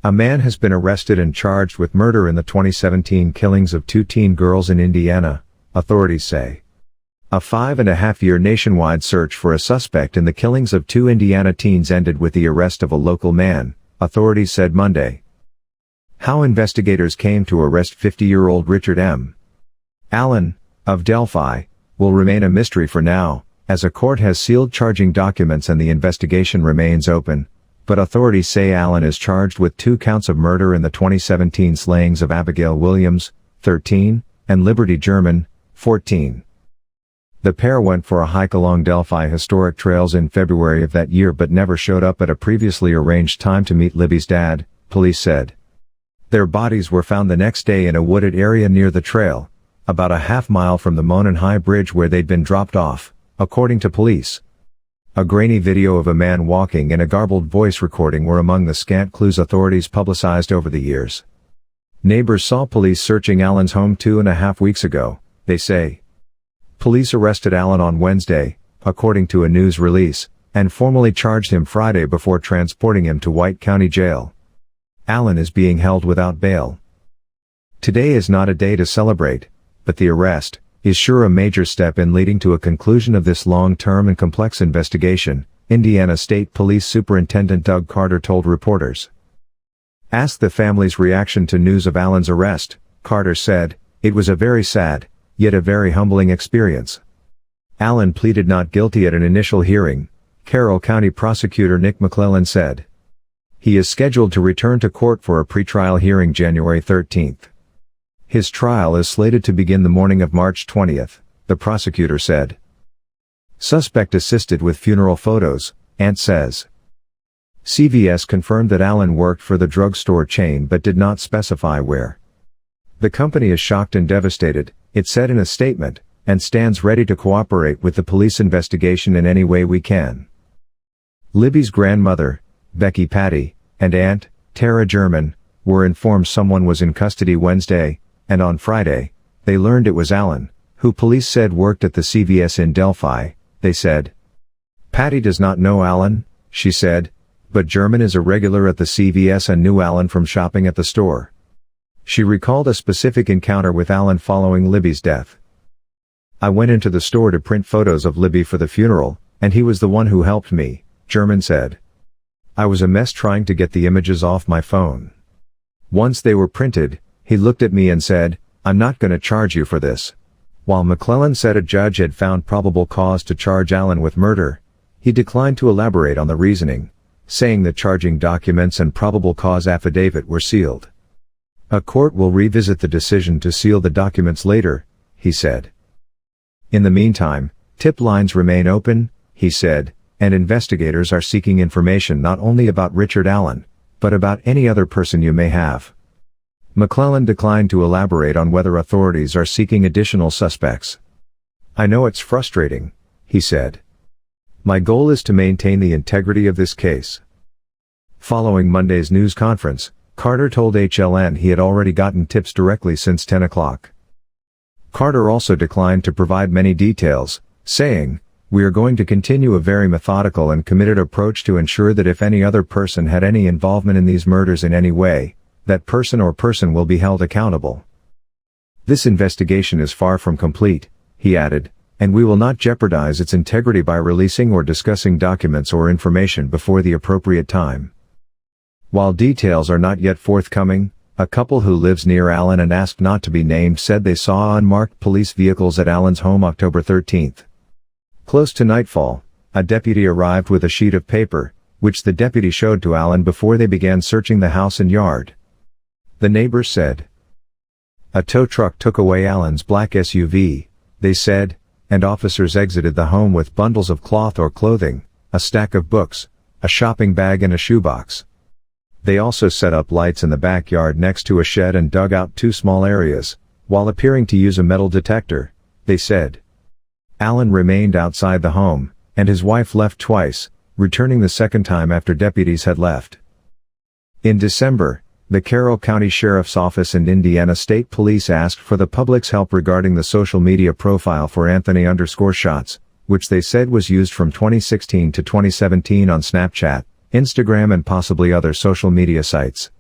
A man has been arrested and charged with murder in the 2017 killings of two teen girls in Indiana, authorities say. A 5.5-year nationwide search for a suspect in the killings of two Indiana teens ended with the arrest of a local man, authorities said Monday. How investigators came to arrest 50-year-old Richard M. Allen, of Delphi, will remain a mystery for now, as a court has sealed charging documents and the investigation remains open, but authorities say Allen is charged with 2 counts of murder in the 2017 slayings of Abigail Williams, 13, and Liberty German, 14. The pair went for a hike along Delphi Historic Trails in February of that year but never showed up at a previously arranged time to meet Libby's dad, police said. Their bodies were found the next day in a wooded area near the trail, about a half-mile from the Monon High Bridge where they'd been dropped off, according to police. A grainy video of a man walking and a garbled voice recording were among the scant clues authorities publicized over the years. Neighbors saw police searching Allen's home 2.5 weeks ago, they say. Police arrested Allen on Wednesday, according to a news release, and formally charged him Friday before transporting him to White County Jail. Allen is being held without bail. Today is not a day to celebrate, but the arrest is sure a major step in leading to a conclusion of this long-term and complex investigation, Indiana State Police Superintendent Doug Carter told reporters. Asked the family's reaction to news of Allen's arrest, Carter said, "It was a very sad, yet a very humbling experience." Allen pleaded not guilty at an initial hearing, Carroll County Prosecutor Nick McClellan said. He is scheduled to return to court for a pretrial hearing January 13. His trial is slated to begin the morning of March 20, the prosecutor said. Suspect assisted with funeral photos, Ant says. CVS confirmed that Allen worked for the drugstore chain but did not specify where. The company is shocked and devastated, it said in a statement, and stands ready to cooperate with the police investigation in any way we can. Libby's grandmother, Becky Patty, and aunt, Tara German, were informed someone was in custody Wednesday, and on Friday, they learned it was Allen, who police said worked at the CVS in Delphi, they said. Patty does not know Allen, she said, but German is a regular at the CVS and knew Allen from shopping at the store. She recalled a specific encounter with Allen following Libby's death. I went into the store to print photos of Libby for the funeral, and he was the one who helped me, German said. I was a mess trying to get the images off my phone. Once they were printed, he looked at me and said, "I'm not going to charge you for this." While McClellan said a judge had found probable cause to charge Allen with murder, he declined to elaborate on the reasoning, saying the charging documents and probable cause affidavit were sealed. A court will revisit the decision to seal the documents later, he said. In the meantime, tip lines remain open, he said, and investigators are seeking information not only about Richard Allen, but about any other person you may have. McClellan declined to elaborate on whether authorities are seeking additional suspects. I know it's frustrating, he said. My goal is to maintain the integrity of this case. Following Monday's news conference, Carter told HLN he had already gotten tips directly since 10 o'clock. Carter also declined to provide many details, saying, "We are going to continue a very methodical and committed approach to ensure that if any other person had any involvement in these murders in any way, that person or person will be held accountable. This investigation is far from complete," he added, "and we will not jeopardize its integrity by releasing or discussing documents or information before the appropriate time." While details are not yet forthcoming, a couple who lives near Allen and asked not to be named said they saw unmarked police vehicles at Allen's home October 13. Close to nightfall, a deputy arrived with a sheet of paper, which the deputy showed to Allen before they began searching the house and yard. The neighbors said. A tow truck took away Allen's black SUV, they said, and officers exited the home with bundles of cloth or clothing, a stack of books, a shopping bag and a shoebox. They also set up lights in the backyard next to a shed and dug out 2 small areas, while appearing to use a metal detector, they said. Allen remained outside the home, and his wife left twice, returning the second time after deputies had left. In December, the Carroll County Sheriff's Office and Indiana State Police asked for the public's help regarding the social media profile for Anthony_Shots, which they said was used from 2016 to 2017 on Snapchat, Instagram and possibly other social media sites.